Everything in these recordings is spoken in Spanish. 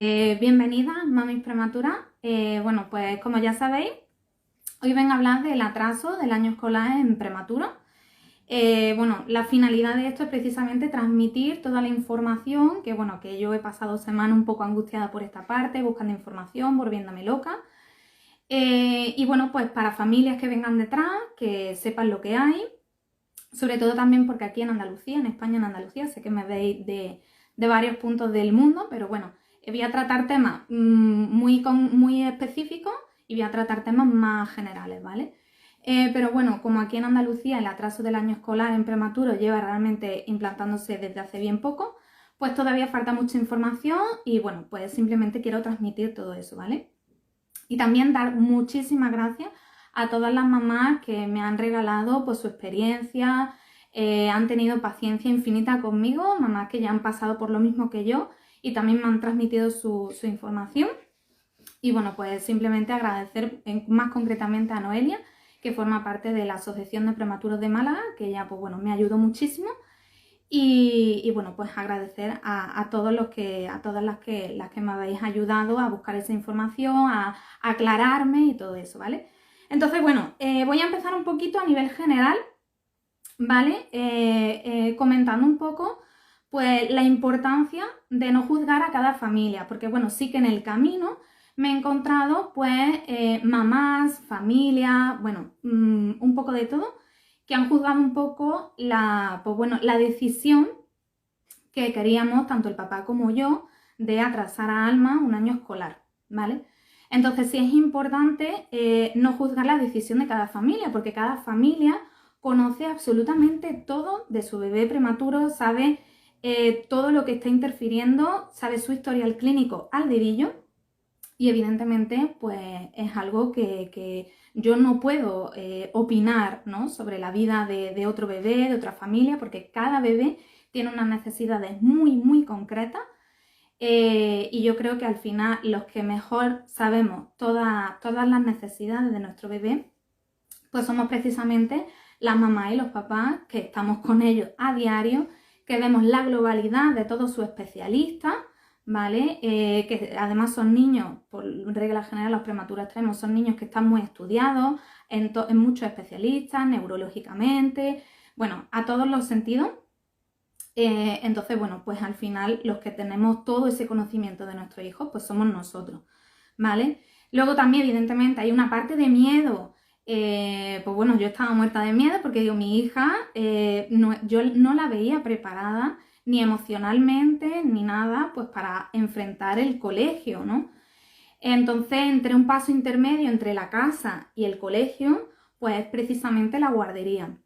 Bienvenidas, mamis prematuras. Bueno, pues como ya sabéis, hoy vengo a hablar del atraso del año escolar en prematuro. Bueno, la finalidad de esto es precisamente transmitir toda la información que yo he pasado semana un poco angustiada por esta parte, buscando información, volviéndome loca. Y bueno, pues para familias que vengan detrás, que sepan lo que hay, sobre todo también porque aquí en Andalucía, en España, en Andalucía, sé que me veis de varios puntos del mundo, pero bueno, voy a tratar temas muy específicos y voy a tratar temas más generales, ¿vale? Pero bueno, como aquí en Andalucía el atraso del año escolar en prematuro lleva realmente implantándose desde hace bien poco, pues todavía falta mucha información y bueno, pues simplemente quiero transmitir todo eso, ¿vale? Y también dar muchísimas gracias a todas las mamás que me han regalado pues, su experiencia, han tenido paciencia infinita conmigo, mamás que ya han pasado por lo mismo que yo y también me han transmitido su información. Y bueno, pues simplemente agradecer más concretamente a Noelia, que forma parte de la Asociación de Prematuros de Málaga, que ella pues bueno, me ayudó muchísimo. Y bueno, pues agradecer a todos a todas las que me habéis ayudado a buscar esa información, a aclararme y todo eso, ¿vale? Entonces, bueno, voy a empezar un poquito a nivel general, ¿vale? Comentando un poco, pues, la importancia de no juzgar a cada familia, porque, bueno, sí que en el camino me he encontrado, pues, mamás, familias, bueno, un poco de todo, que han juzgado un poco pues bueno, la decisión que queríamos, tanto el papá como yo, de atrasar a Alma un año escolar, ¿vale? Entonces sí es importante no juzgar la decisión de cada familia, porque cada familia conoce absolutamente todo de su bebé prematuro, sabe todo lo que está interfiriendo, sabe su historial clínico al dedillo y evidentemente pues es algo que yo no puedo opinar, ¿no? Sobre la vida de otro bebé, de otra familia, porque cada bebé tiene unas necesidades muy concretas y yo creo que al final los que mejor sabemos todas las necesidades de nuestro bebé, pues somos precisamente las mamás y los papás que estamos con ellos a diario, que vemos la globalidad de todos sus especialistas, ¿vale? Que además son niños, por regla general los prematuros extremos, son niños que están muy estudiados en muchos especialistas, neurológicamente, bueno, a todos los sentidos. Entonces, bueno, pues al final los que tenemos todo ese conocimiento de nuestros hijos, pues somos nosotros, ¿vale? Luego también, evidentemente, hay una parte de miedo. Pues bueno, yo estaba muerta de miedo porque digo, mi hija, yo no la veía preparada ni emocionalmente ni nada, pues para enfrentar el colegio, ¿no? Entonces, entre un paso intermedio entre la casa y el colegio, pues es precisamente la guardería.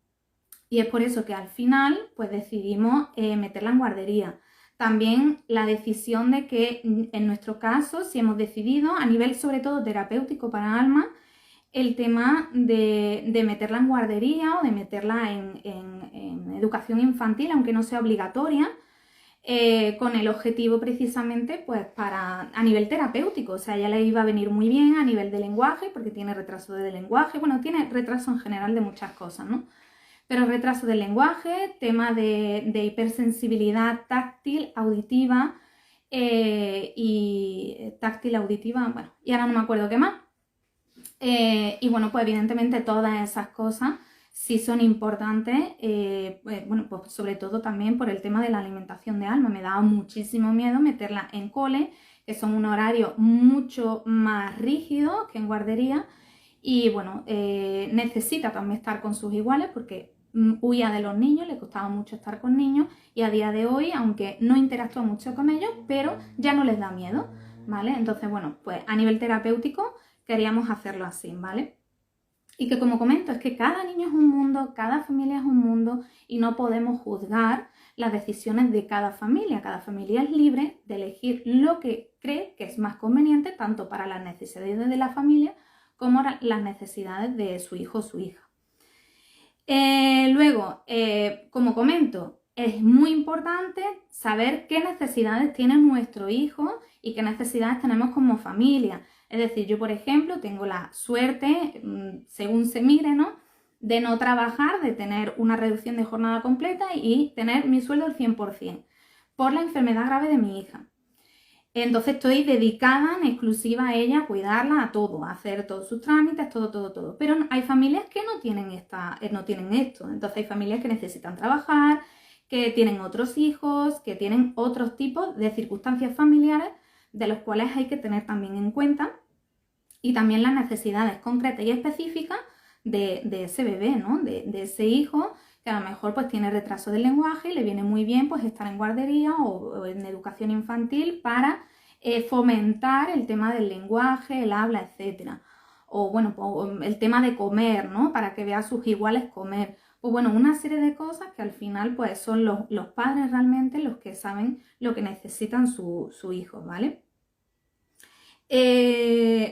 Y es por eso que al final pues decidimos meterla en guardería. También la decisión de que en nuestro caso, si hemos decidido a nivel sobre todo terapéutico para Alma, el tema de meterla en guardería o de meterla en educación infantil, aunque no sea obligatoria, con el objetivo precisamente pues para a nivel terapéutico, o sea, ya le iba a venir muy bien a nivel de lenguaje, porque tiene retraso de lenguaje, bueno, tiene retraso en general de muchas cosas, ¿no? Pero retraso del lenguaje, tema de hipersensibilidad táctil, auditiva y táctil, auditiva, bueno, y ahora no me acuerdo qué más. Y bueno, pues evidentemente todas esas cosas sí son importantes, bueno, pues sobre todo también por el tema de la alimentación de Alma. Me daba muchísimo miedo meterla en cole, que son un horario mucho más rígido que en guardería, y bueno, necesita también estar con sus iguales porque huía de los niños, le costaba mucho estar con niños y a día de hoy, aunque no interactúa mucho con ellos, pero ya no les da miedo, ¿vale? Entonces, bueno, pues a nivel terapéutico queríamos hacerlo así, ¿vale? Y que como comento, es que cada niño es un mundo, cada familia es un mundo y no podemos juzgar las decisiones de cada familia. Cada familia es libre de elegir lo que cree que es más conveniente tanto para las necesidades de la familia como las necesidades de su hijo o su hija. Luego, como comento, es muy importante saber qué necesidades tiene nuestro hijo y qué necesidades tenemos como familia. Es decir, yo, por ejemplo, tengo la suerte, según se mire, ¿no?, de no trabajar, de tener una reducción de jornada completa y tener mi sueldo al 100% por la enfermedad grave de mi hija. Entonces estoy dedicada en exclusiva a ella, a cuidarla, a todo, a hacer todos sus trámites, todo. Pero hay familias que no tienen no tienen esto. Entonces hay familias que necesitan trabajar, que tienen otros hijos, que tienen otros tipos de circunstancias familiares de los cuales hay que tener también en cuenta, y también las necesidades concretas y específicas de ese bebé, ¿no? De ese hijo, que a lo mejor pues tiene retraso del lenguaje y le viene muy bien pues estar en guardería o en educación infantil para fomentar el tema del lenguaje, el habla, etc. O bueno, pues, el tema de comer, ¿no? Para que vea a sus iguales comer. Pues bueno, una serie de cosas que al final pues son los padres realmente los que saben lo que necesitan su hijo, ¿vale?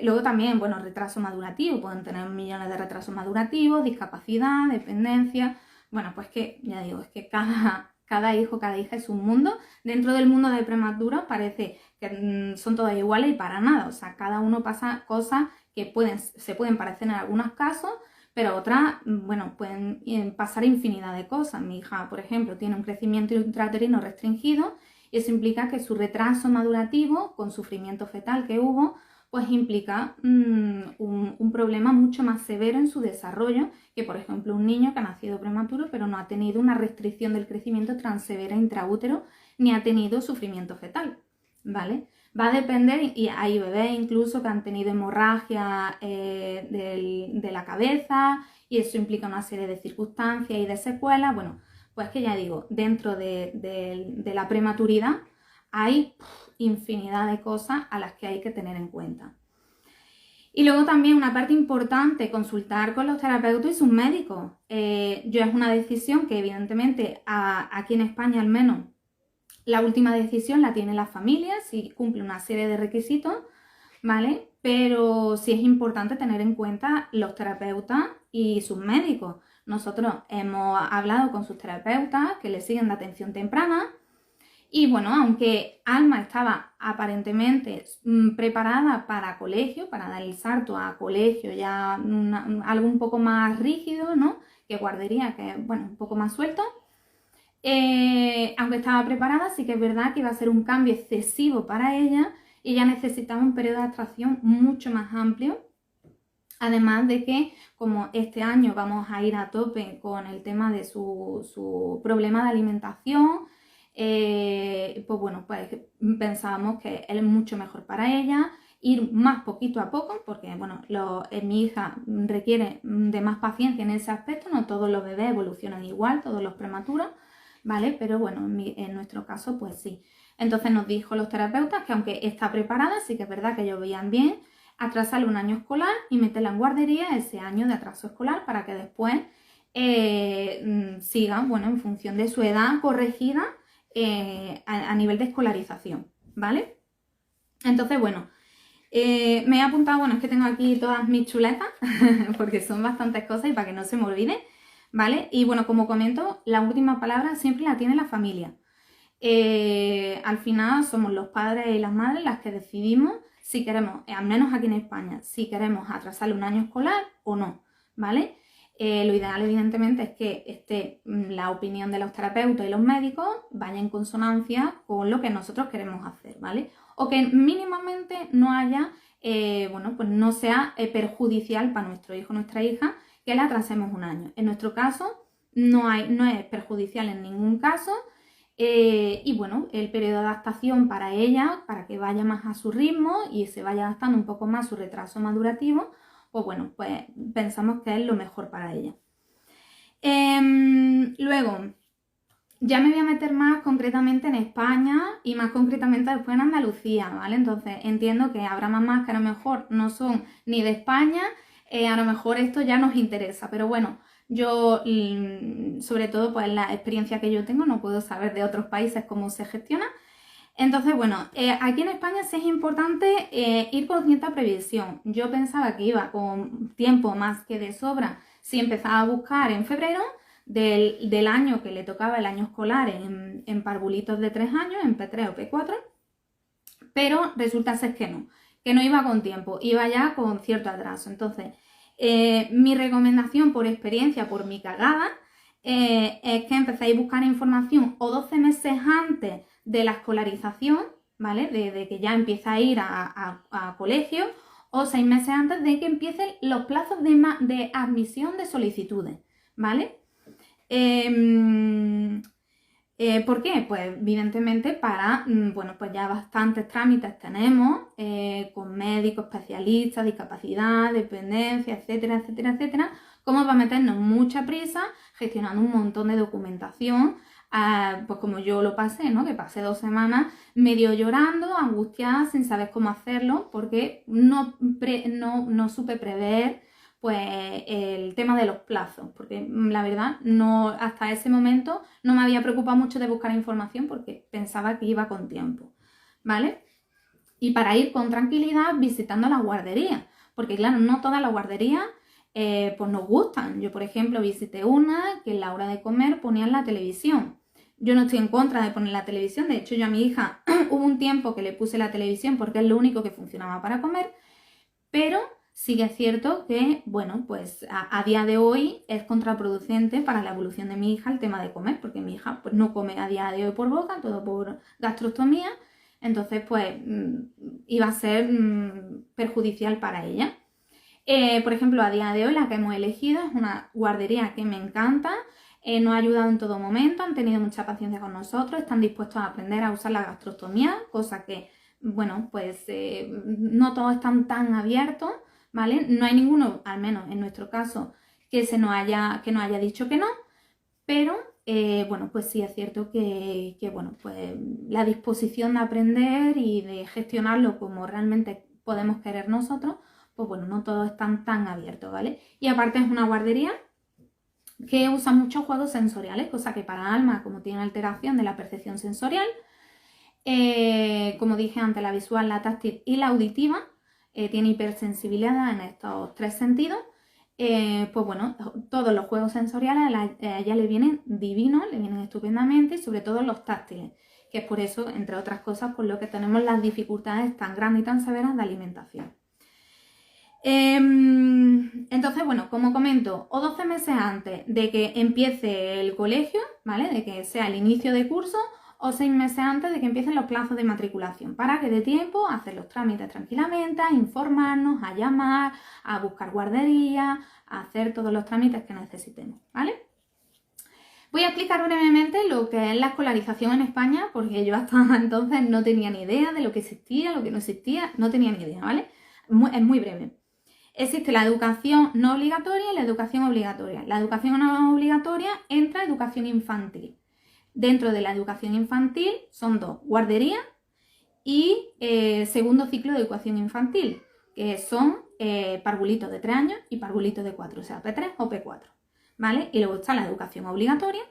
Luego también, bueno, retraso madurativo, pueden tener millones de retrasos madurativos, discapacidad, dependencia. Bueno, pues que, ya digo, es que cada hijo, cada hija es un mundo. Dentro del mundo de prematuros parece que son todos iguales y para nada. O sea, cada uno pasa cosas que se pueden parecer en algunos casos, pero otras, bueno, pueden pasar infinidad de cosas. Mi hija, por ejemplo, tiene un crecimiento intrauterino restringido, y eso implica que su retraso madurativo, con sufrimiento fetal que hubo, pues implica un problema mucho más severo en su desarrollo que, por ejemplo, un niño que ha nacido prematuro pero no ha tenido una restricción del crecimiento tan severa intraútero ni ha tenido sufrimiento fetal, ¿vale? Va a depender, y hay bebés incluso que han tenido hemorragia de la cabeza, y eso implica una serie de circunstancias y de secuelas. Bueno, pues que ya digo, dentro de la prematuridad hay infinidad de cosas a las que hay que tener en cuenta. Y luego también una parte importante, consultar con los terapeutas y sus médicos. Yo es una decisión que evidentemente aquí en España al menos la última decisión la tiene la familia, si cumple una serie de requisitos, ¿vale? Pero sí es importante tener en cuenta los terapeutas y sus médicos. Nosotros hemos hablado con sus terapeutas que le siguen de atención temprana, y bueno, aunque Alma estaba aparentemente preparada para colegio, para dar el salto a colegio ya algo un poco más rígido, ¿no? Que guardería, que bueno, un poco más suelto. Aunque estaba preparada, sí que es verdad que iba a ser un cambio excesivo para ella y ella necesitaba un periodo de adaptación mucho más amplio. Además de que, como este año vamos a ir a tope con el tema de su problema de alimentación, pues bueno, pues pensábamos que es mucho mejor para ella ir más poquito a poco, porque bueno, mi hija requiere de más paciencia en ese aspecto. No todos los bebés evolucionan igual, todos los prematuros, ¿vale? Pero bueno, en nuestro caso pues sí. Entonces nos dijo los terapeutas que aunque está preparada, sí que es verdad que ellos veían bien atrasarle un año escolar y meterla en guardería ese año de atraso escolar para que después siga, bueno, en función de su edad corregida a nivel de escolarización, ¿vale? Entonces, bueno, me he apuntado, bueno, es que tengo aquí todas mis chuletas porque son bastantes cosas y para que no se me olvide, ¿vale? Y bueno, como comento, la última palabra siempre la tiene la familia. Al final somos los padres y las madres las que decidimos si queremos, al menos aquí en España, si queremos atrasarle un año escolar o no, ¿vale? Lo ideal evidentemente es que la opinión de los terapeutas y los médicos vaya en consonancia con lo que nosotros queremos hacer, ¿vale? O que mínimamente no haya, bueno, pues no sea perjudicial para nuestro hijo o nuestra hija que le atrasemos un año. En nuestro caso no es perjudicial en ningún caso. Y bueno, el periodo de adaptación para ella, para que vaya más a su ritmo y se vaya adaptando un poco más a su retraso madurativo, pues bueno, pues pensamos que es lo mejor para ella. Luego, ya me voy a meter más concretamente en España y más concretamente después en Andalucía, ¿vale? Entonces entiendo que habrá mamás que a lo mejor no son ni de España, a lo mejor esto ya nos interesa, pero bueno, yo, sobre todo, pues la experiencia que yo tengo, no puedo saber de otros países cómo se gestiona. Entonces, bueno, aquí en España sí es importante ir con cierta previsión. Yo pensaba que iba con tiempo más que de sobra si empezaba a buscar en febrero del año que le tocaba el año escolar en parvulitos de 3 años, en P3 o P4, pero resulta ser que no iba con tiempo, iba ya con cierto atraso. Entonces, mi recomendación por experiencia, por mi cagada, es que empecéis a buscar información o 12 meses antes de la escolarización, ¿vale? De que ya empieza a ir a colegio, o 6 meses antes de que empiecen los plazos de admisión de solicitudes, ¿vale? ¿Por qué? Pues evidentemente bueno, pues ya bastantes trámites tenemos con médicos, especialistas, discapacidad, dependencia, etcétera, etcétera, etcétera, como para meternos mucha prisa gestionando un montón de documentación, pues como yo lo pasé, ¿no? Que pasé 2 semanas medio llorando, angustiada, sin saber cómo hacerlo, porque no supe prever pues el tema de los plazos, porque la verdad no, hasta ese momento no me había preocupado mucho de buscar información porque pensaba que iba con tiempo, ¿vale? Y para ir con tranquilidad visitando las guarderías, porque claro, no todas las guarderías pues nos gustan. Yo, por ejemplo, visité una que en la hora de comer ponían la televisión. Yo no estoy en contra de poner la televisión, de hecho yo a mi hija hubo un tiempo que le puse la televisión porque es lo único que funcionaba para comer, pero sí que es cierto que, bueno, pues a día de hoy es contraproducente para la evolución de mi hija el tema de comer, porque mi hija pues no come a día de hoy por boca, todo por gastrostomía, entonces pues iba a ser perjudicial para ella. Por ejemplo, a día de hoy la que hemos elegido es una guardería que me encanta, nos ha ayudado en todo momento, han tenido mucha paciencia con nosotros, están dispuestos a aprender a usar la gastrostomía, cosa que, bueno, pues no todos están tan abiertos, ¿vale? No hay ninguno, al menos en nuestro caso, que nos haya dicho que no, pero bueno, pues sí es cierto que, bueno, pues la disposición de aprender y de gestionarlo como realmente podemos querer nosotros, pues bueno, no todos están tan abiertos, ¿vale? Y aparte es una guardería que usa muchos juegos sensoriales, cosa que para Alma, como tiene alteración de la percepción sensorial, como dije antes, la visual, la táctil y la auditiva, tiene hipersensibilidad en estos 3 sentidos, pues bueno, todos los juegos sensoriales a ella le vienen divinos, le vienen estupendamente, y sobre todo los táctiles, que es por eso, entre otras cosas, por lo que tenemos las dificultades tan grandes y tan severas de alimentación. Entonces, bueno, como comento, o 12 meses antes de que empiece el colegio, ¿vale? De que sea el inicio de curso, o 6 meses antes de que empiecen los plazos de matriculación, para que dé tiempo a hacer los trámites tranquilamente, a informarnos, a llamar, a buscar guarderías, a hacer todos los trámites que necesitemos, ¿vale? Voy a explicar brevemente lo que es la escolarización en España, porque yo hasta entonces no tenía ni idea de lo que existía, lo que no existía, no tenía ni idea, ¿vale? Es muy breve. Existe la educación no obligatoria y la educación obligatoria. La educación no obligatoria entra educación infantil. Dentro de la educación infantil son 2, guardería y segundo ciclo de educación infantil, que son parvulitos de 3 años y parvulitos de 4, o sea, P3 o P4, ¿vale? Y luego está la educación obligatoria,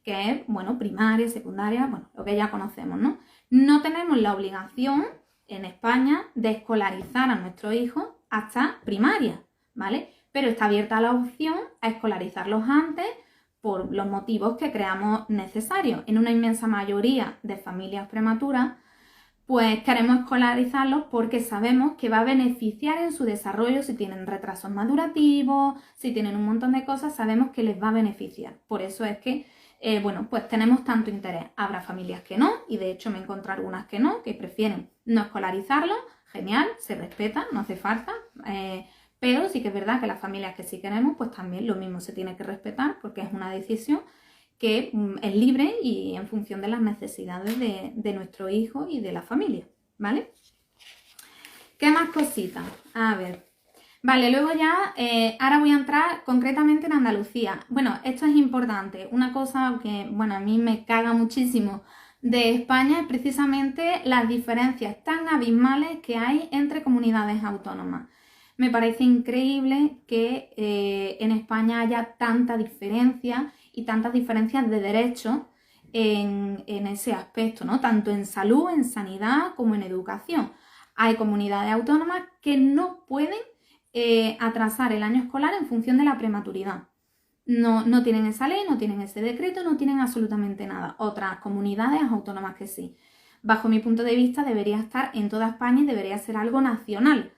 que es, bueno, primaria, secundaria, bueno, lo que ya conocemos, ¿no? No tenemos la obligación en España de escolarizar a nuestros hijos hasta primaria, ¿vale? Pero está abierta la opción a escolarizarlos antes por los motivos que creamos necesarios. En una inmensa mayoría de familias prematuras, pues queremos escolarizarlos porque sabemos que va a beneficiar en su desarrollo. Si tienen retrasos madurativos, si tienen un montón de cosas, sabemos que les va a beneficiar. Por eso es que, bueno, pues tenemos tanto interés. Habrá familias que no, y de hecho me encontré algunas que no, que prefieren no escolarizarlos. Genial, se respeta, no hace falta, pero sí que es verdad que las familias que sí queremos, pues también lo mismo se tiene que respetar, porque es una decisión que es libre y en función de las necesidades de nuestro hijo y de la familia, ¿vale? ¿Qué más cositas? A ver, vale, luego ya, ahora voy a entrar concretamente en Andalucía. Bueno, esto es importante, una cosa que, bueno, a mí me caga muchísimo de España es precisamente las diferencias tan abismales que hay entre comunidades autónomas. Me parece increíble que en España haya tanta diferencia y tantas diferencias de derechos en ese aspecto, ¿no? Tanto en salud, en sanidad, como en educación. Hay comunidades autónomas que no pueden atrasar el año escolar en función de la prematuridad. No tienen esa ley, no tienen ese decreto, no tienen absolutamente nada. Otras comunidades autónomas que sí. Bajo mi punto de vista debería estar en toda España y debería ser algo nacional,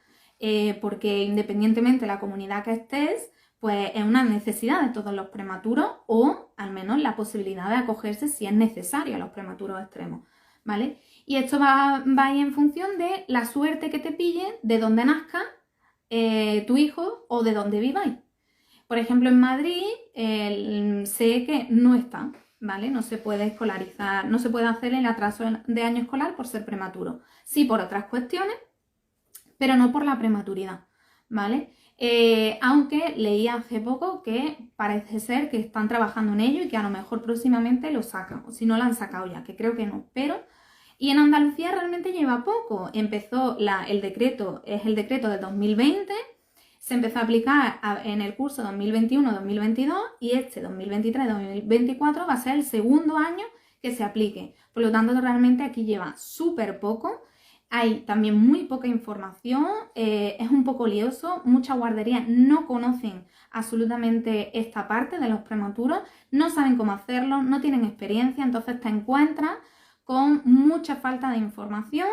porque independientemente de la comunidad que estés, pues es una necesidad de todos los prematuros, o al menos la posibilidad de acogerse si es necesario a los prematuros extremos, ¿vale? Y esto va a ir en función de la suerte que te pille, de dónde nazca tu hijo o de dónde viváis. Por ejemplo, en Madrid sé que no está, ¿vale? No se puede escolarizar, no se puede hacer el atraso de año escolar por ser prematuro. Sí por otras cuestiones, pero no por la prematuridad, ¿vale? Aunque leí hace poco que parece ser que están trabajando en ello y que a lo mejor próximamente lo sacan, o si no lo han sacado ya, que creo que no, pero... Y en Andalucía realmente lleva poco. Empezó el decreto, es el decreto del 2020, se empezó a aplicar en el curso 2021-2022 y este 2023-2024 va a ser el segundo año que se aplique. Por lo tanto, realmente aquí lleva súper poco. Hay también muy poca información, es un poco lioso, muchas guarderías no conocen absolutamente esta parte de los prematuros, no saben cómo hacerlo, no tienen experiencia, entonces te encuentras con mucha falta de información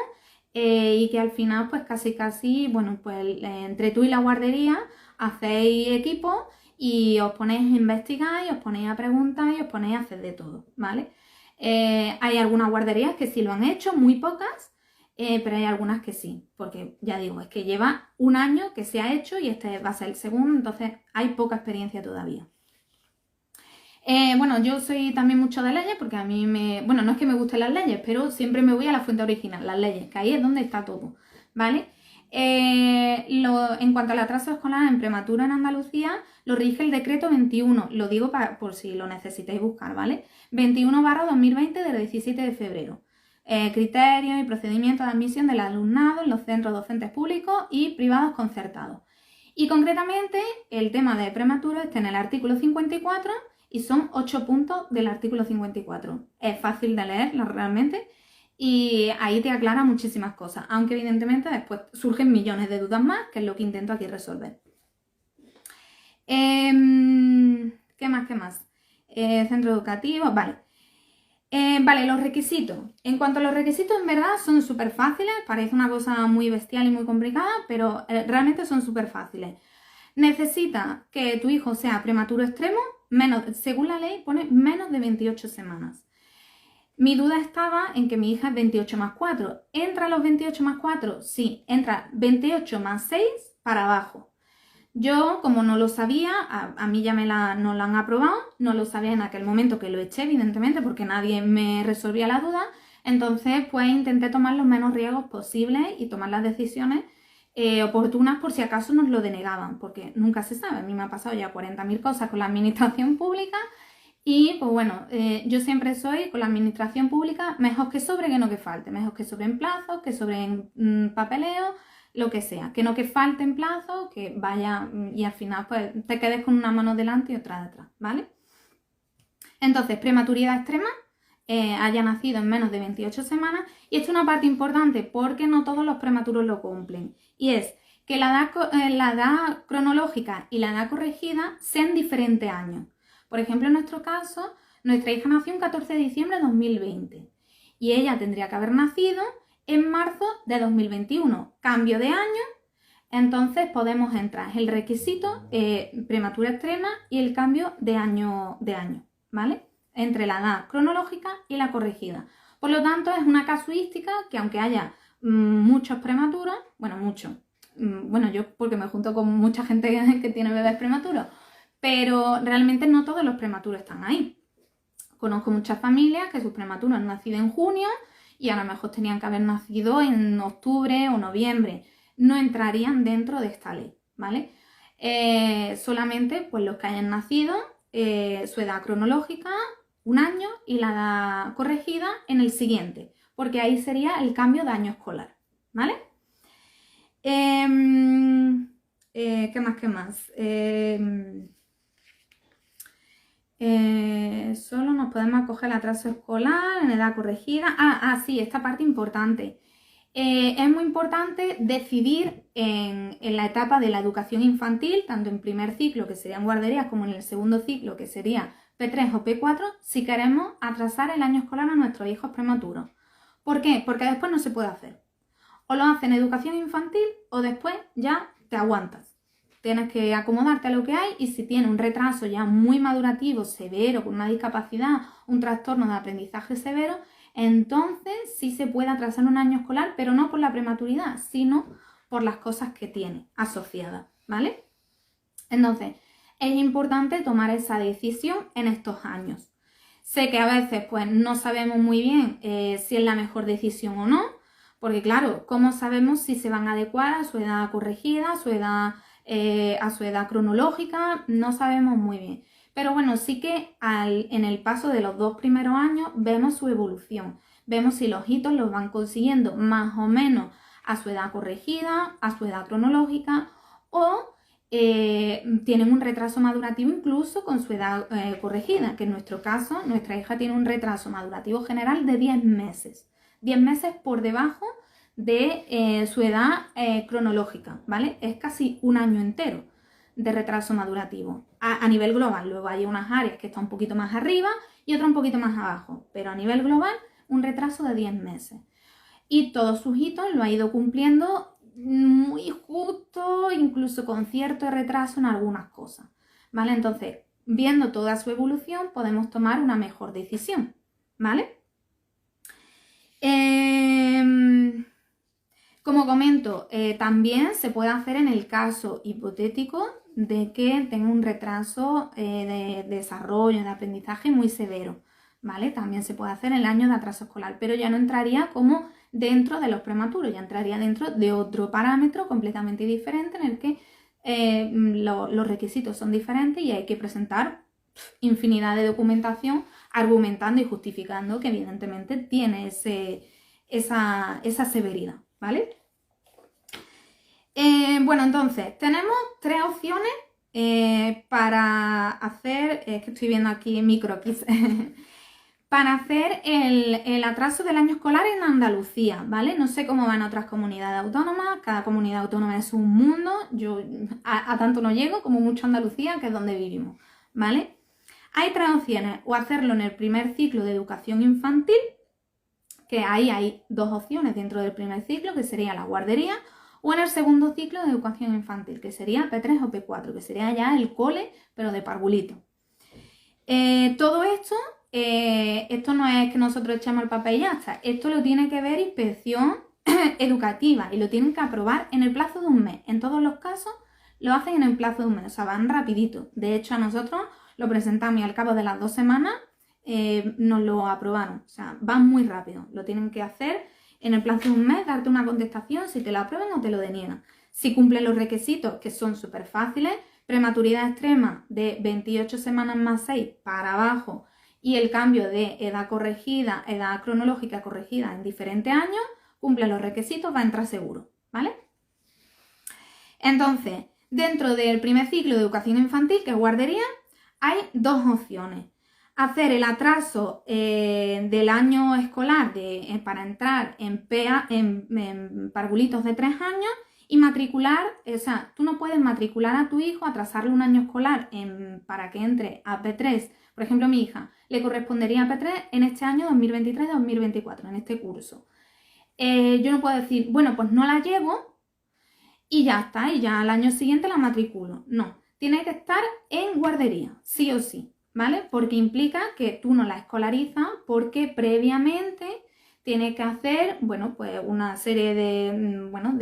y que al final pues casi, bueno, pues entre tú y la guardería hacéis equipo y os ponéis a investigar y os ponéis a preguntar y os ponéis a hacer de todo, ¿vale? Hay algunas guarderías que sí lo han hecho, muy pocas, pero hay algunas que sí, porque ya digo, es que lleva un año que se ha hecho y este va a ser el segundo, entonces hay poca experiencia todavía. Bueno, yo soy también mucho de leyes porque a mí bueno, no es que me gusten las leyes, pero siempre me voy a la fuente original, las leyes, que ahí es donde está todo, ¿vale? En cuanto al atraso escolar en prematuro en Andalucía, lo rige el decreto 21, lo digo por si lo necesitáis buscar, ¿vale? 21/2020 del 17 de febrero. Criterios y procedimientos de admisión del alumnado en los centros docentes públicos y privados concertados. Y concretamente, el tema de prematuro está en el artículo 54 y son 8 puntos del artículo 54. Es fácil de leerlo realmente y ahí te aclara muchísimas cosas, aunque evidentemente después surgen millones de dudas más, que es lo que intento aquí resolver. ¿Qué más? Centro educativo, vale. Vale, los requisitos. En cuanto a los requisitos, en verdad son súper fáciles, parece una cosa muy bestial y muy complicada, pero realmente son súper fáciles. Necesita que tu hijo sea prematuro extremo, según la ley pone menos de 28 semanas. Mi duda estaba en que mi hija es 28 más 4. ¿Entra los 28 más 4? Sí, entra 28 más 6 para abajo. Yo, como no lo sabía, a mí ya no lo han aprobado, no lo sabía en aquel momento que lo eché, evidentemente, porque nadie me resolvía la duda. Entonces, pues intenté tomar los menos riesgos posibles y tomar las decisiones oportunas por si acaso nos lo denegaban, porque nunca se sabe. A mí me ha pasado ya 40.000 cosas con la administración pública y pues bueno, yo siempre soy con la administración pública mejor que sobre que no que falte, mejor que sobre en plazos, que sobre en papeleo, lo que sea, que no que falte en plazos, que vaya y al final pues te quedes con una mano delante y otra detrás, ¿vale? Entonces, prematuridad extrema, haya nacido en menos de 28 semanas. Y esto es una parte importante porque no todos los prematuros lo cumplen. Y es que la edad cronológica y la edad corregida sean diferentes años. Por ejemplo, en nuestro caso, nuestra hija nació el 14 de diciembre de 2020 y ella tendría que haber nacido en marzo de 2021. Cambio de año, entonces podemos entrar el requisito prematura extrema y el cambio de año, ¿vale? Entre la edad cronológica y la corregida. Por lo tanto, es una casuística que aunque haya muchos prematuros, bueno, yo porque me junto con mucha gente que tiene bebés prematuros, pero realmente no todos los prematuros están ahí. Conozco muchas familias que sus prematuros han nacido en junio y a lo mejor tenían que haber nacido en octubre o noviembre. No entrarían dentro de esta ley, ¿vale? Solamente pues los que hayan nacido, su edad cronológica, un año, y la edad corregida en el siguiente, porque ahí sería el cambio de año escolar, ¿vale? ¿Qué más? Solo nos podemos acoger el atraso escolar en edad corregida. Sí, esta parte importante. Es muy importante decidir en la etapa de la educación infantil, tanto en primer ciclo, que serían guarderías, como en el segundo ciclo, que sería P3 o P4, si queremos atrasar el año escolar a nuestros hijos prematuros. ¿Por qué? Porque después no se puede hacer. O lo hacen en educación infantil o después ya te aguantas. Tienes que acomodarte a lo que hay y si tiene un retraso ya muy madurativo, severo, con una discapacidad, un trastorno de aprendizaje severo, entonces sí se puede atrasar un año escolar, pero no por la prematuridad, sino por las cosas que tiene asociadas, ¿vale? Entonces, es importante tomar esa decisión en estos años. Sé que a veces pues no sabemos muy bien si es la mejor decisión o no, porque claro, ¿cómo sabemos si se van a adecuar a su edad corregida, a su edad cronológica? No sabemos muy bien. Pero bueno, sí que en el paso de los 2 primeros años vemos su evolución. Vemos si los hitos los van consiguiendo más o menos a su edad corregida, a su edad cronológica o tienen un retraso madurativo incluso con su edad corregida, que en nuestro caso, nuestra hija tiene un retraso madurativo general de 10 meses. 10 meses por debajo de su edad cronológica, ¿vale? Es casi un año entero de retraso madurativo a nivel global. Luego hay unas áreas que están un poquito más arriba y otras un poquito más abajo, pero a nivel global un retraso de 10 meses. Y todos sus hitos lo ha ido cumpliendo muy justo, incluso con cierto retraso en algunas cosas, ¿vale? Entonces, viendo toda su evolución, podemos tomar una mejor decisión, ¿vale? Como comento, también se puede hacer en el caso hipotético de que tenga un retraso de desarrollo, de aprendizaje muy severo, ¿vale? También se puede hacer en el año de atraso escolar, pero ya no entraría como dentro de los prematuros, ya entraría dentro de otro parámetro completamente diferente en el que los requisitos son diferentes y hay que presentar infinidad de documentación argumentando y justificando que evidentemente tiene esa severidad, ¿vale? Bueno, entonces, tenemos 3 opciones para hacer, es que estoy viendo aquí microquiz, para hacer el atraso del año escolar en Andalucía, ¿vale? No sé cómo van otras comunidades autónomas, cada comunidad autónoma es un mundo, yo a tanto no llego como mucho Andalucía, que es donde vivimos, ¿vale? Hay 3 opciones, o hacerlo en el primer ciclo de educación infantil, que ahí hay 2 opciones dentro del primer ciclo, que sería la guardería, o en el segundo ciclo de educación infantil, que sería P3 o P4, que sería ya el cole, pero de parvulito. Todo esto no es que nosotros echemos el papel y ya está, esto lo tiene que ver inspección educativa y lo tienen que aprobar en el plazo de un mes. En todos los casos lo hacen en el plazo de un mes, o sea, van rapidito. De hecho, a nosotros lo presentamos y al cabo de las 2 semanas nos lo aprobaron, o sea, van muy rápido, lo tienen que hacer en el plazo de un mes, darte una contestación si te lo aprueban o te lo deniegan. Si cumplen los requisitos, que son súper fáciles, prematuridad extrema de 28 semanas más 6 para abajo y el cambio de edad corregida, edad cronológica corregida en diferentes años, cumple los requisitos, va a entrar seguro, ¿vale? Entonces, dentro del primer ciclo de educación infantil, que es guardería, hay 2 opciones. Hacer el atraso del año escolar para entrar en parvulitos de 3 años y matricular, o sea, tú no puedes matricular a tu hijo, atrasarle un año escolar para que entre a P3. Por ejemplo, a mi hija le correspondería a P3 en este año 2023-2024, en este curso. Yo no puedo decir, bueno, pues no la llevo y ya está, y ya al año siguiente la matriculo. No, tiene que estar en guardería, sí o sí, ¿vale? Porque implica que tú no la escolarizas porque previamente tienes que hacer, bueno, pues una serie de, bueno,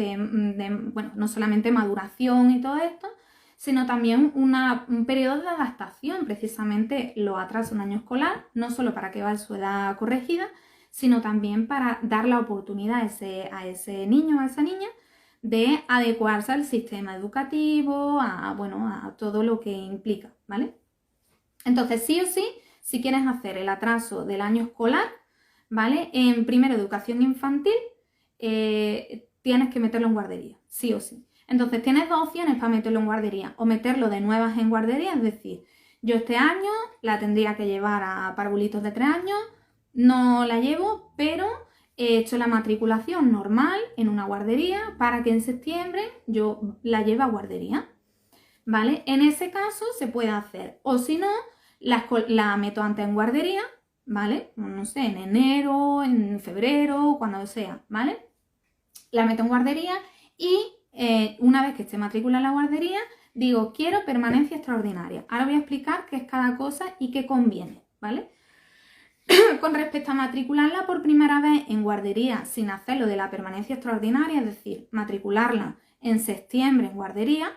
no solamente maduración y todo esto, sino también un periodo de adaptación. Precisamente lo atrasa un año escolar, no solo para que vaya a su edad corregida, sino también para dar la oportunidad a ese niño o a esa niña de adecuarse al sistema educativo, a todo lo que implica, ¿vale? Entonces, sí o sí, si quieres hacer el atraso del año escolar, ¿vale? En primero educación infantil, tienes que meterlo en guardería, sí o sí. Entonces, tienes 2 opciones para meterlo en guardería, o meterlo de nuevas en guardería, es decir, yo este año la tendría que llevar a parvulitos de 3 años, no la llevo, pero he hecho la matriculación normal en una guardería para que en septiembre yo la lleve a guardería, ¿vale? En ese caso se puede hacer, o si no, la meto antes en guardería, ¿vale? No sé, en enero, en febrero, cuando sea, ¿vale? La meto en guardería y una vez que esté matriculada en la guardería, digo, quiero permanencia extraordinaria. Ahora voy a explicar qué es cada cosa y qué conviene, ¿vale? Con respecto a matricularla por primera vez en guardería sin hacerlo de la permanencia extraordinaria, es decir, matricularla en septiembre en guardería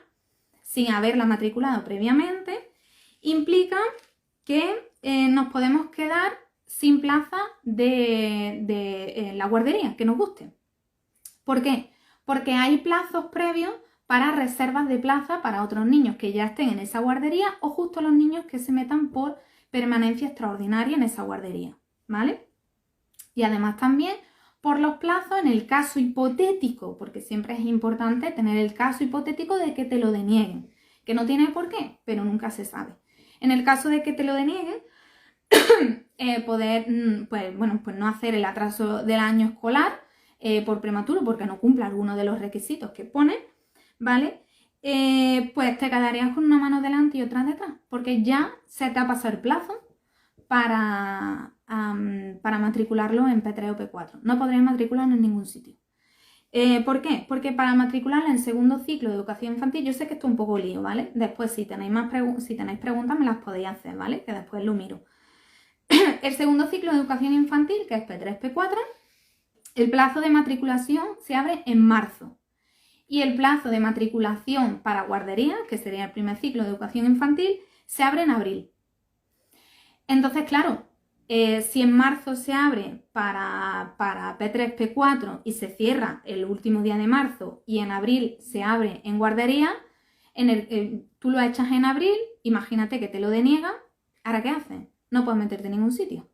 sin haberla matriculado previamente, implica que nos podemos quedar sin plaza de la guardería que nos guste. ¿Por qué? Porque hay plazos previos para reservas de plaza para otros niños que ya estén en esa guardería o justo los niños que se metan por permanencia extraordinaria en esa guardería, ¿vale? Y además también por los plazos en el caso hipotético, porque siempre es importante tener el caso hipotético de que te lo denieguen, que no tiene por qué, pero nunca se sabe. En el caso de que te lo denieguen, poder, pues no hacer el atraso del año escolar por prematuro porque no cumpla alguno de los requisitos que pone, ¿vale? Pues te quedarías con una mano delante y otra detrás, porque ya se te ha pasado el plazo para matricularlo en P3 o P4. No podrías matricularlo en ningún sitio. ¿Por qué? Porque para matricularla en segundo ciclo de educación infantil, yo sé que esto es un poco lío, ¿vale? Después, si tenéis preguntas, me las podéis hacer, ¿vale? Que después lo miro. El segundo ciclo de educación infantil, que es P3, P4, el plazo de matriculación se abre en marzo. Y el plazo de matriculación para guardería, que sería el primer ciclo de educación infantil, se abre en abril. Entonces, claro, si en marzo se abre para P3, P4 y se cierra el último día de marzo y en abril se abre en guardería, tú lo echas en abril, imagínate que te lo deniegan, ¿ahora qué haces? No puedes meterte en ningún sitio.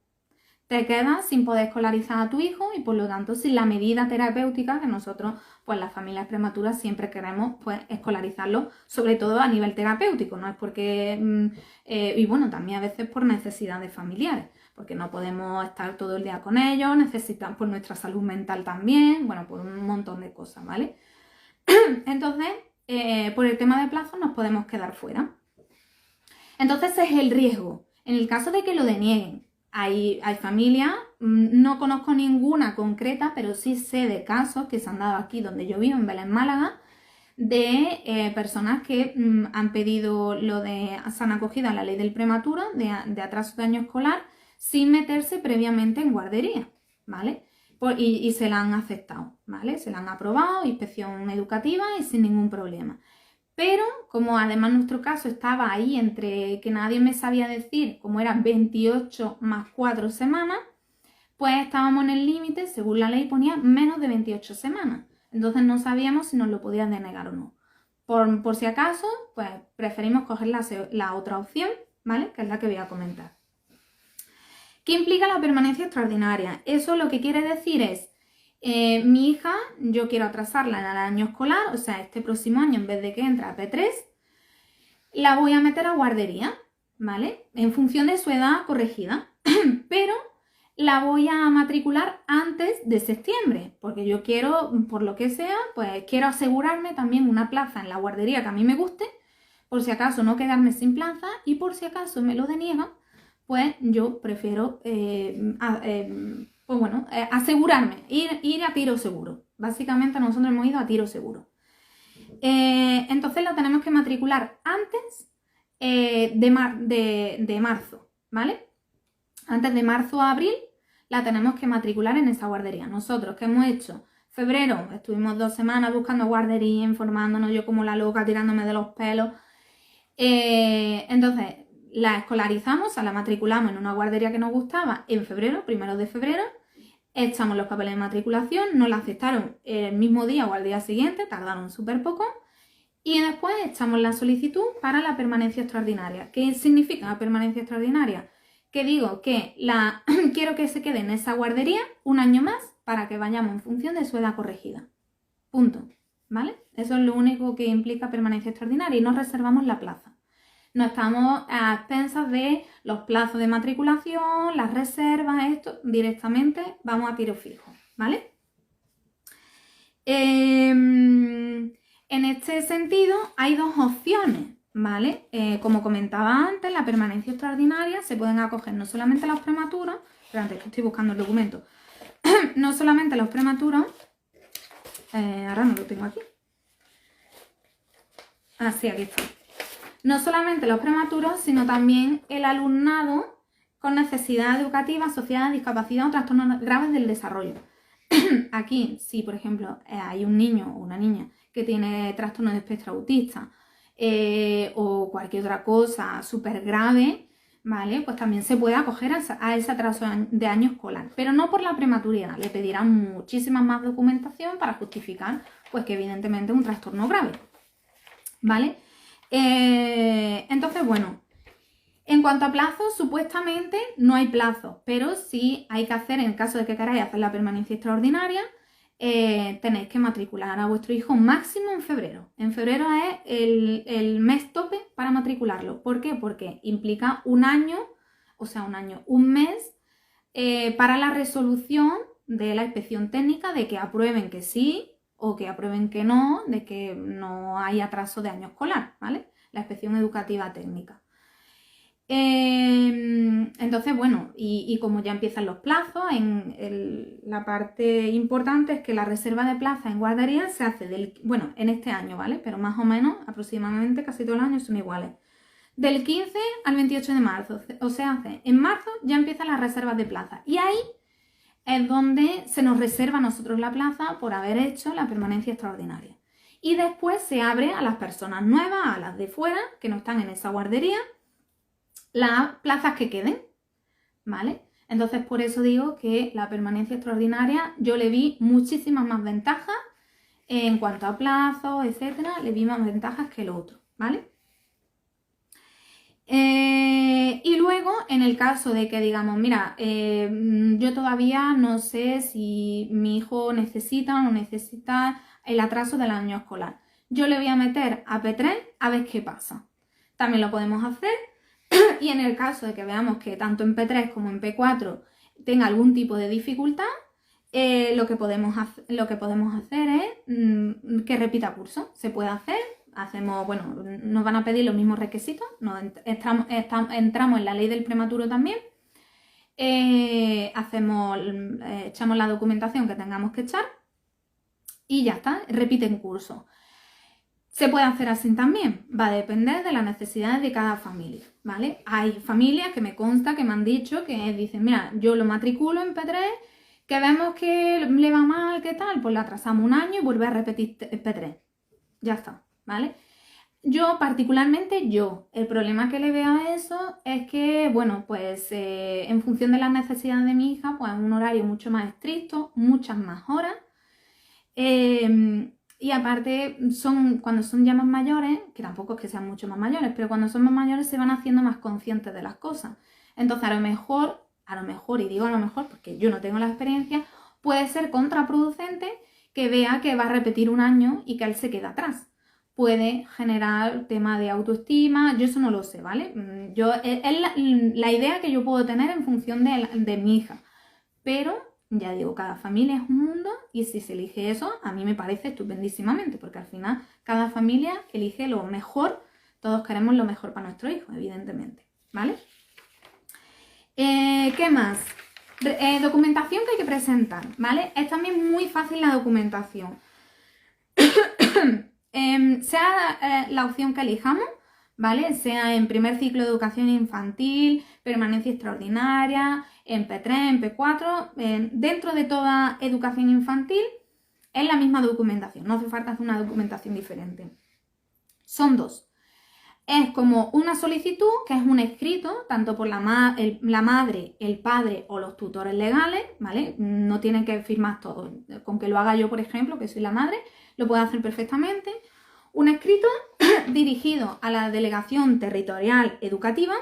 Te quedas sin poder escolarizar a tu hijo y por lo tanto sin la medida terapéutica que nosotros, pues las familias prematuras siempre queremos pues escolarizarlo, sobre todo a nivel terapéutico, no es porque, y bueno, también a veces por necesidades familiares, porque no podemos estar todo el día con ellos, necesitan por nuestra salud mental también, bueno, por un montón de cosas, ¿vale? Entonces, por el tema de plazos nos podemos quedar fuera. Entonces ese es el riesgo. En el caso de que lo denieguen, hay familias, no conozco ninguna concreta, pero sí sé de casos que se han dado aquí donde yo vivo, en Belén, Málaga, de personas que han pedido lo de, se han acogido a la ley del prematuro, de atraso de año escolar, sin meterse previamente en guardería, ¿vale? Y se la han aceptado, ¿vale? Se la han aprobado, inspección educativa y sin ningún problema. Pero como además nuestro caso estaba ahí entre que nadie me sabía decir, como eran 28 más 4 semanas, pues estábamos en el límite, según la ley ponía menos de 28 semanas. Entonces no sabíamos si nos lo podían denegar o no. Por si acaso, pues preferimos coger la otra opción, ¿vale? Que es la que voy a comentar. ¿Qué implica la permanencia extraordinaria? Eso lo que quiere decir es, mi hija, yo quiero atrasarla en el año escolar, o sea, este próximo año en vez de que entre a P3, la voy a meter a guardería, ¿vale? En función de su edad corregida, pero la voy a matricular antes de septiembre, porque yo quiero, por lo que sea, pues quiero asegurarme también una plaza en la guardería que a mí me guste, por si acaso no quedarme sin plaza y por si acaso me lo deniegan, pues yo prefiero asegurarme, ir a tiro seguro. Básicamente nosotros hemos ido a tiro seguro. Entonces la tenemos que matricular antes de marzo, ¿vale? Antes de marzo a abril la tenemos que matricular en esa guardería. Nosotros, ¿qué hemos hecho? Febrero, estuvimos 2 semanas buscando guardería, informándonos, yo como la loca, tirándome de los pelos. Entonces, la escolarizamos, o sea, la matriculamos en una guardería que nos gustaba en febrero, 1 de febrero, echamos los papeles de matriculación, nos la aceptaron el mismo día o al día siguiente, tardaron súper poco, y después echamos la solicitud para la permanencia extraordinaria. ¿Qué significa la permanencia extraordinaria? Que digo que quiero que se quede en esa guardería un año más para que vayamos en función de su edad corregida. Punto, ¿vale? Eso es lo único que implica permanencia extraordinaria y nos reservamos la plaza. No estamos a expensas de los plazos de matriculación, las reservas, esto, directamente vamos a tiro fijo, ¿vale? En este sentido hay 2 opciones, ¿vale? Como comentaba antes, la permanencia extraordinaria se pueden acoger no solamente los prematuros, pero antes que estoy buscando el documento, no solamente los prematuros, ahora no lo tengo aquí. Ah, sí, aquí está. No solamente los prematuros, sino también el alumnado con necesidad educativa asociada a discapacidad o trastornos graves del desarrollo. Aquí, si por ejemplo hay un niño o una niña que tiene trastorno de espectro autista o cualquier otra cosa súper grave, ¿vale? Pues también se puede acoger a ese atraso de año escolar, pero no por la prematuridad. Le pedirán muchísima más documentación para justificar, pues, que evidentemente es un trastorno grave, ¿vale? Entonces, bueno, en cuanto a plazos, supuestamente no hay plazo, pero sí hay que hacer, en el caso de que queráis hacer la permanencia extraordinaria, tenéis que matricular a vuestro hijo máximo en febrero. En febrero es el mes tope para matricularlo. ¿Por qué? Porque implica un año, un mes para la resolución de la inspección técnica de que aprueben que sí o que aprueben que no, de que no hay atraso de año escolar, ¿vale? La inspección educativa técnica. Entonces, bueno, y como ya empiezan los plazos, la parte importante es que la reserva de plaza en guardería se hace en este año, ¿vale? Pero más o menos, aproximadamente, casi todos los años son iguales. Del 15 al 28 de marzo, o sea, en marzo ya empiezan las reservas de plaza. Y ahí es donde se nos reserva a nosotros la plaza por haber hecho la permanencia extraordinaria. Y después se abre a las personas nuevas, a las de fuera, que no están en esa guardería, las plazas que queden, ¿vale? Entonces, por eso digo que la permanencia extraordinaria yo le vi muchísimas más ventajas en cuanto a plazos, etcétera, le vi más ventajas que lo otro, ¿vale? Y luego, en el caso de que digamos, mira, yo todavía no sé si mi hijo necesita o no necesita el atraso del año escolar, yo le voy a meter a P3 a ver qué pasa. También lo podemos hacer. Y en el caso de que veamos que tanto en P3 como en P4 tenga algún tipo de dificultad, lo que podemos hacer es que repita curso. Se puede hacer, nos van a pedir los mismos requisitos, entramos en la ley del prematuro también, echamos la documentación que tengamos que echar y ya está, repiten curso. Se puede hacer así también, va a depender de las necesidades de cada familia, ¿vale? Hay familias que me consta que me han dicho que dicen, mira, yo lo matriculo en P3, que vemos que le va mal, ¿qué tal? Pues lo atrasamos un año y vuelve a repetir P3. Ya está, ¿vale? Particularmente el problema que le veo a eso es que, bueno, pues en función de las necesidades de mi hija, pues un horario mucho más estricto, muchas más horas. Y aparte, cuando son ya más mayores, que tampoco es que sean mucho más mayores, pero cuando son más mayores se van haciendo más conscientes de las cosas. Entonces, a lo mejor, y digo a lo mejor porque yo no tengo la experiencia, puede ser contraproducente que vea que va a repetir un año y que él se queda atrás. Puede generar tema de autoestima, yo eso no lo sé, ¿vale? Es la idea que yo puedo tener en función de mi hija. Pero ya digo, cada familia es un mundo y si se elige eso, a mí me parece estupendísimamente, porque al final cada familia elige lo mejor, todos queremos lo mejor para nuestro hijo, evidentemente, ¿vale? ¿Qué más? Documentación que hay que presentar, ¿vale? Es también muy fácil la documentación. Sea la opción que elijamos, ¿vale? Sea en primer ciclo de educación infantil, permanencia extraordinaria, en P3, en P4, dentro de toda educación infantil es la misma documentación, no hace falta hacer una documentación diferente. Son dos. Es como una solicitud, que es un escrito, tanto por la madre, el padre o los tutores legales, ¿vale? No tienen que firmar todo. Con que lo haga yo, por ejemplo, que soy la madre, lo puedo hacer perfectamente. Un escrito dirigido a la delegación territorial educativa,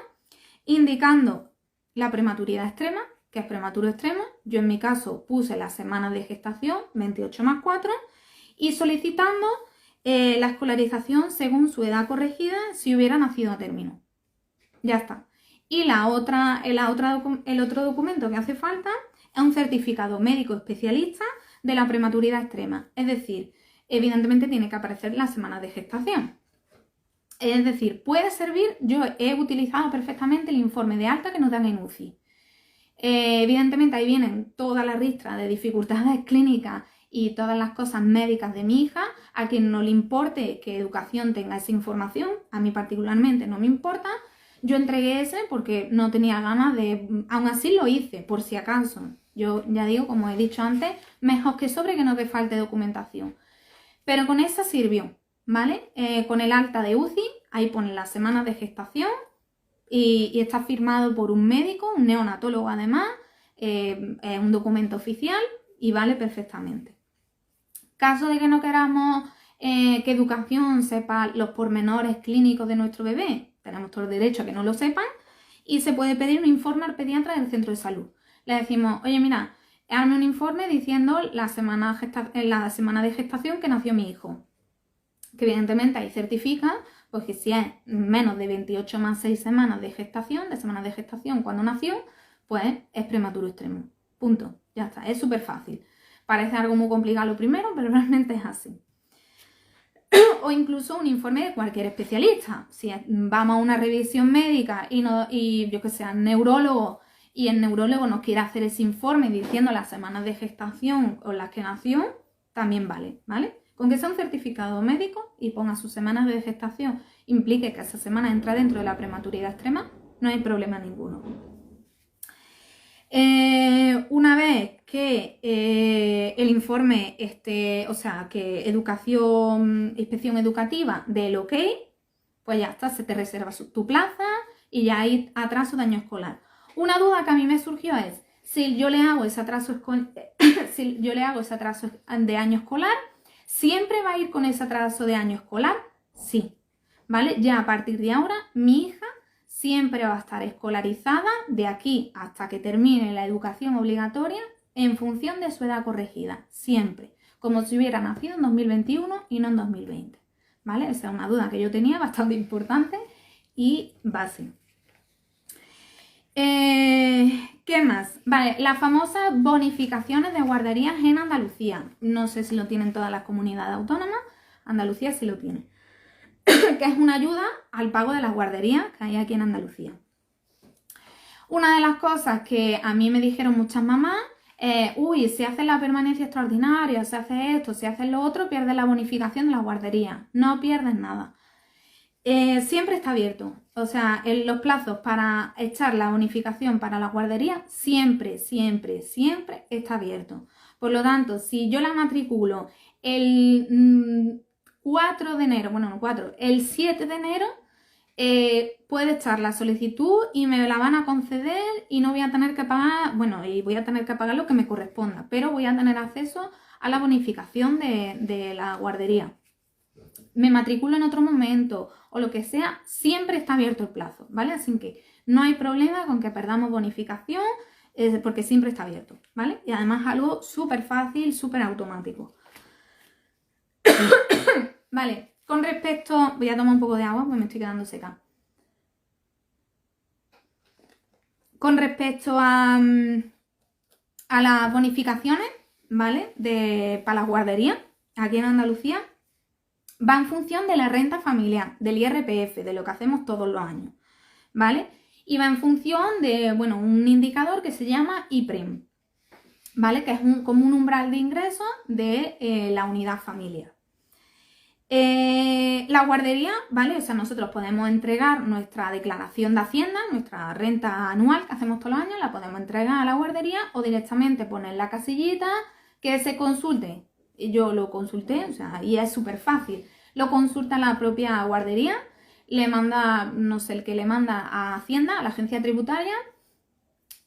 indicando la prematuridad extrema, que es prematuro extremo. Yo en mi caso puse las semanas de gestación, 28 más 4, y solicitando la escolarización según su edad corregida si hubiera nacido a término. Ya está. Y el otro documento que hace falta es un certificado médico especialista de la prematuridad extrema. Es decir, evidentemente tiene que aparecer las semanas de gestación. Es decir, puede servir, yo he utilizado perfectamente el informe de alta que nos dan en UCI. Evidentemente ahí vienen toda la ristra de dificultades clínicas y todas las cosas médicas de mi hija. A quien no le importe que educación tenga esa información, a mí particularmente no me importa. Yo entregué ese porque no tenía ganas de... Aún así lo hice, por si acaso. Yo ya digo, como he dicho antes, mejor que sobre que no te falte documentación. Pero con esa sirvió, ¿vale? Con el alta de UCI, ahí pone las semanas de gestación y está firmado por un médico, un neonatólogo además, es un documento oficial y vale perfectamente. Caso de que no queramos que educación sepa los pormenores clínicos de nuestro bebé, tenemos todo el derecho a que no lo sepan y se puede pedir un informe al pediatra del centro de salud. Le decimos, oye, mira, hazme un informe diciendo la semana de gestación que nació mi hijo. Que evidentemente ahí certifica, pues que si es menos de 28 más 6 semanas de semanas de gestación cuando nació, pues es prematuro extremo. Punto. Ya está, es súper fácil. Parece algo muy complicado lo primero, pero realmente es así. O incluso un informe de cualquier especialista. Si vamos a una revisión médica y yo que sé, neurólogo, y el neurólogo nos quiere hacer ese informe diciendo las semanas de gestación o las que nació, también vale, ¿vale? Con que sea un certificado médico y ponga sus semanas de gestación, implique que esa semana entra dentro de la prematuridad extrema, no hay problema ninguno. Una vez que el informe o sea, que inspección educativa del OK, pues ya está, se te reserva tu plaza y ya hay atraso de año escolar. Una duda que a mí me surgió es, si yo le hago ese atraso de año escolar, ¿siempre va a ir con ese atraso de año escolar? Sí, ¿vale? Ya a partir de ahora, mi hija siempre va a estar escolarizada de aquí hasta que termine la educación obligatoria en función de su edad corregida, siempre, como si hubiera nacido en 2021 y no en 2020, ¿vale? Esa es una duda que yo tenía bastante importante y base. ¿Qué más? Vale, las famosas bonificaciones de guarderías en Andalucía. No sé si lo tienen todas las comunidades autónomas, Andalucía sí lo tiene. Que es una ayuda al pago de las guarderías que hay aquí en Andalucía. Una de las cosas que a mí me dijeron muchas mamás es, uy, si haces la permanencia extraordinaria, si haces esto, si haces lo otro, pierdes la bonificación de la guardería. No pierdes nada. Siempre está abierto. O sea, los plazos para echar la bonificación para la guardería siempre, siempre, siempre está abierto. Por lo tanto, si yo la matriculo el 4 de enero, bueno, no 4, el 7 de enero, puede echar la solicitud y me la van a conceder y no voy a tener que pagar, bueno, y voy a tener que pagar lo que me corresponda, pero voy a tener acceso a la bonificación de la guardería. Me matriculo en otro momento o lo que sea, siempre está abierto el plazo, ¿vale? Así que no hay problema con que perdamos bonificación porque siempre está abierto, ¿vale? Y además algo súper fácil, súper automático. Vale, con respecto... Voy a tomar un poco de agua porque me estoy quedando seca. Con respecto a las bonificaciones, ¿vale? Para las guarderías, aquí en Andalucía, va en función de la renta familiar, del IRPF, de lo que hacemos todos los años, ¿vale? Y va en función de, bueno, un indicador que se llama IPREM, ¿vale? Que es como un umbral de ingresos de la unidad familiar. La guardería, ¿vale? O sea, nosotros podemos entregar nuestra declaración de Hacienda, nuestra renta anual que hacemos todos los años, la podemos entregar a la guardería o directamente poner la casillita que se consulte. Yo lo consulté, o sea, y es súper fácil. Lo consulta la propia guardería, le manda, no sé, el que le manda a Hacienda, a la agencia tributaria.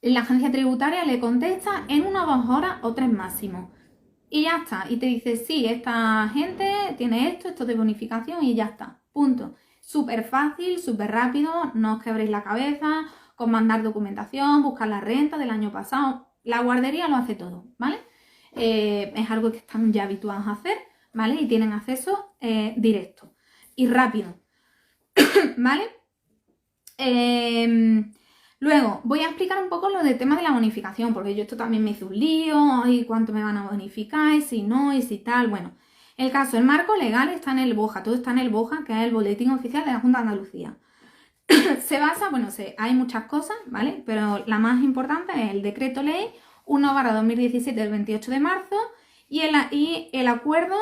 La agencia tributaria le contesta en 1 o 2 horas o 3 máximo. Y ya está. Y te dice, sí, esta gente tiene esto de bonificación y ya está. Punto. Súper fácil, súper rápido, no os quebréis la cabeza con mandar documentación, buscar la renta del año pasado. La guardería lo hace todo, ¿vale? Es algo que están ya habituados a hacer, ¿vale? Y tienen acceso directo y rápido, ¿vale? Luego, voy a explicar un poco lo del tema de la bonificación, porque yo esto también me hice un lío, ay, cuánto me van a bonificar, y si no, y si tal, bueno. El caso, el marco legal está en el BOJA, todo está en el BOJA, que es el Boletín Oficial de la Junta de Andalucía. Se basa, bueno, hay muchas cosas, ¿vale? Pero la más importante es el Decreto Ley 1/2017 del 28 de marzo y el Acuerdo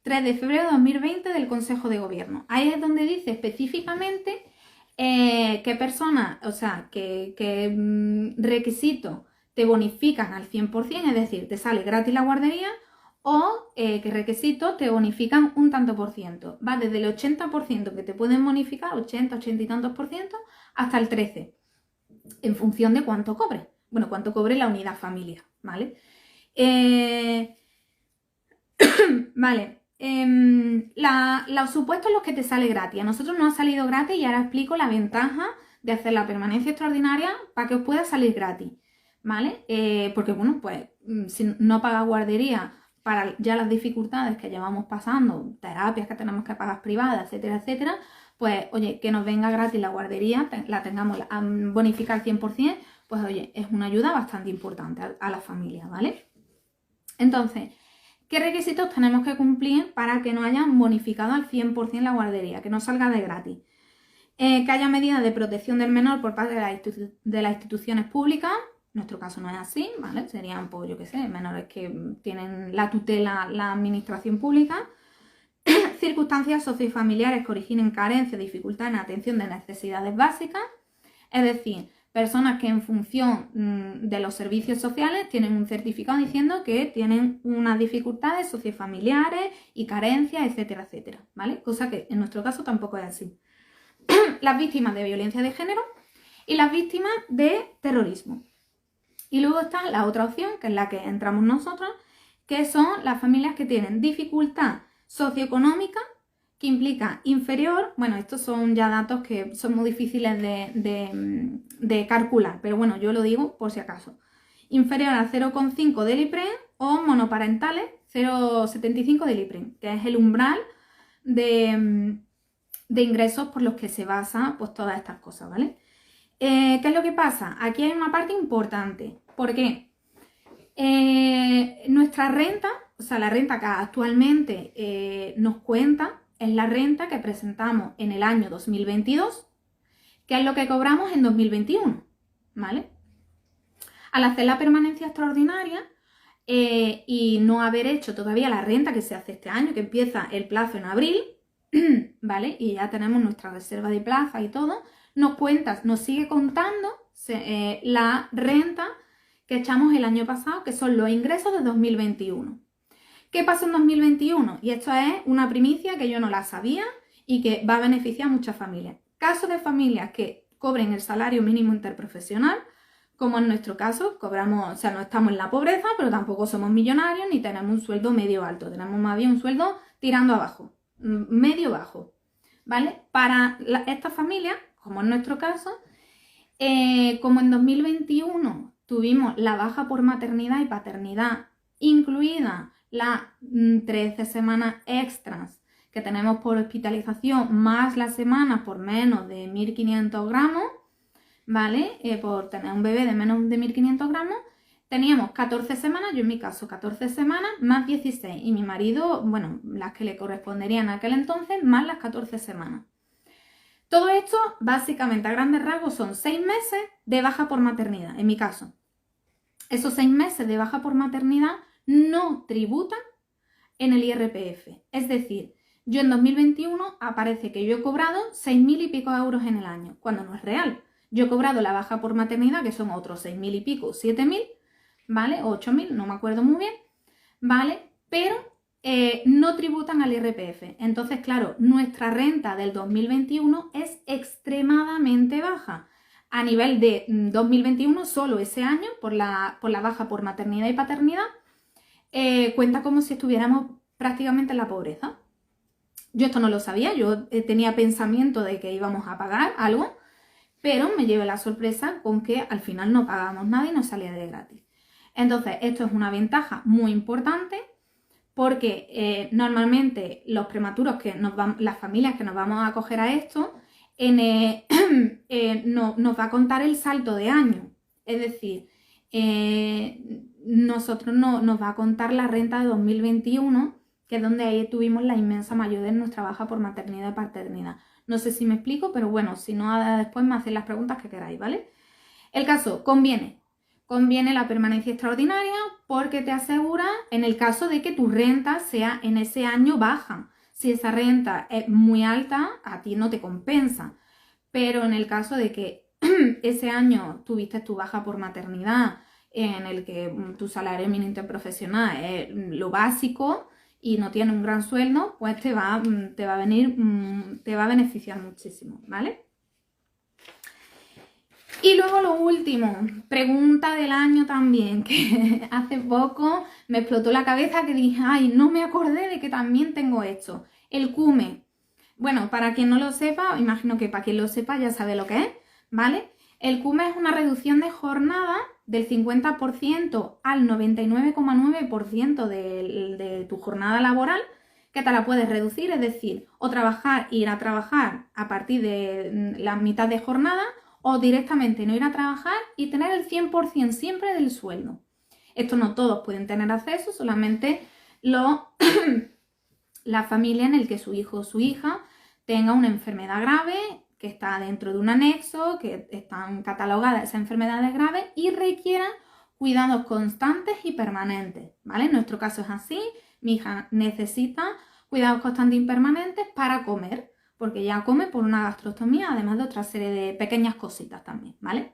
3 de febrero de 2020 del Consejo de Gobierno. Ahí es donde dice específicamente ¿Qué personas, o sea, qué requisitos te bonifican al 100%, es decir, te sale gratis la guardería, o qué requisitos te bonifican un tanto por ciento? Va desde el 80% que te pueden bonificar, 80, 80 y tantos por ciento, hasta el 13%, en función de cuánto cobre. Bueno, cuánto cobre la unidad familiar, ¿vale? Vale. Los supuestos en los que te sale gratis. A nosotros nos ha salido gratis y ahora explico la ventaja de hacer la permanencia extraordinaria para que os pueda salir gratis, ¿vale? Porque, bueno, pues si no pagas guardería para ya las dificultades que llevamos pasando, terapias que tenemos que pagar privadas, etcétera, etcétera, pues, oye, que nos venga gratis la guardería, la tengamos bonificada al 100%, pues, oye, es una ayuda bastante importante a la familia, ¿vale? Entonces, ¿qué requisitos tenemos que cumplir para que no hayan bonificado al 100% la guardería, que no salga de gratis? Que haya medidas de protección del menor por parte de las instituciones públicas. En nuestro caso no es así, ¿vale? Serían, pues, yo qué sé, menores que tienen la tutela la administración pública. Circunstancias sociofamiliares que originen carencia o dificultad en atención de necesidades básicas. Es decir, personas que en función de los servicios sociales tienen un certificado diciendo que tienen unas dificultades sociofamiliares y carencias, etcétera, etcétera, ¿vale? Cosa que en nuestro caso tampoco es así. Las víctimas de violencia de género y las víctimas de terrorismo. Y luego está la otra opción, que es la que entramos nosotros, que son las familias que tienen dificultad socioeconómica, que implica inferior, bueno, estos son ya datos que son muy difíciles de calcular, pero bueno, yo lo digo por si acaso. Inferior a 0,5 del IPREM o monoparentales 0,75 del IPREM, que es el umbral de ingresos por los que se basa, pues, todas estas cosas, ¿vale? ¿Qué es lo que pasa? Aquí hay una parte importante. ¿Por qué? Nuestra renta, o sea, la renta que actualmente nos cuenta, es la renta que presentamos en el año 2022, que es lo que cobramos en 2021, ¿vale? Al hacer la permanencia extraordinaria y no haber hecho todavía la renta que se hace este año, que empieza el plazo en abril, ¿vale? Y ya tenemos nuestra reserva de plaza y todo, nos sigue contando la renta que echamos el año pasado, que son los ingresos de 2021. ¿Qué pasa en 2021? Y esto es una primicia que yo no la sabía y que va a beneficiar a muchas familias. Caso de familias que cobren el salario mínimo interprofesional, como en nuestro caso, cobramos, o sea, no estamos en la pobreza, pero tampoco somos millonarios ni tenemos un sueldo medio alto, tenemos más bien un sueldo tirando abajo, medio bajo, ¿vale? Para estas familias, como en nuestro caso, como en 2021 tuvimos la baja por maternidad y paternidad, incluida las 13 semanas extras que tenemos por hospitalización, más las semanas por menos de 1.500 gramos, ¿vale? Por tener un bebé de menos de 1.500 gramos, teníamos 14 semanas, yo en mi caso 14 semanas, más 16, y mi marido, bueno, las que le corresponderían a aquel entonces, más las 14 semanas. Todo esto, básicamente, a grandes rasgos, son 6 meses de baja por maternidad, en mi caso. Esos 6 meses de baja por maternidad no tributan en el IRPF. Es decir, yo en 2021 aparece que yo he cobrado 6.000 y pico euros en el año, cuando no es real. Yo he cobrado la baja por maternidad, que son otros 6.000 y pico, 7.000, ¿vale? O 8.000, no me acuerdo muy bien, ¿vale? Pero no tributan al IRPF. Entonces, claro, nuestra renta del 2021 es extremadamente baja. A nivel de 2021, solo ese año, por la baja por maternidad y paternidad, cuenta como si estuviéramos prácticamente en la pobreza. Yo esto no lo sabía, yo tenía pensamiento de que íbamos a pagar algo, pero me llevé la sorpresa con que al final no pagábamos nada y nos salía de gratis. Entonces, esto es una ventaja muy importante porque normalmente los prematuros las familias que nos vamos a acoger a esto, nos va a contar el salto de año. Es decir, nosotros nos va a contar la renta de 2021, que es donde ahí tuvimos la inmensa mayoría de nuestra baja por maternidad y paternidad. No sé si me explico, pero bueno, si no, después me hacéis las preguntas que queráis, ¿vale? El caso, conviene la permanencia extraordinaria porque te asegura en el caso de que tu renta sea en ese año baja. Si esa renta es muy alta, a ti no te compensa. pero en el caso de que ese año tuviste tu baja por maternidad, en el que tu salario mínimo interprofesional es lo básico y no tienes un gran sueldo, pues te va a beneficiar muchísimo, ¿vale? Y luego lo último, pregunta del año también, que hace poco me explotó la cabeza que dije, ay, no me acordé de que también tengo esto. El CUME. Bueno, para quien no lo sepa, imagino que para quien lo sepa ya sabe lo que es, ¿vale? El CUME es una reducción de jornada del 50% al 99,9% de tu jornada laboral, que te la puedes reducir, es decir, o ir a trabajar a partir de la mitad de jornada, o directamente no ir a trabajar y tener el 100% siempre del sueldo. Esto no todos pueden tener acceso, solamente la familia en el que su hijo o su hija tenga una enfermedad grave, que está dentro de un anexo, que están catalogadas esas enfermedades graves y requieran cuidados constantes y permanentes, ¿vale? En nuestro caso es así, mi hija necesita cuidados constantes y permanentes para comer, porque ya come por una gastrostomía, además de otra serie de pequeñas cositas también, ¿vale?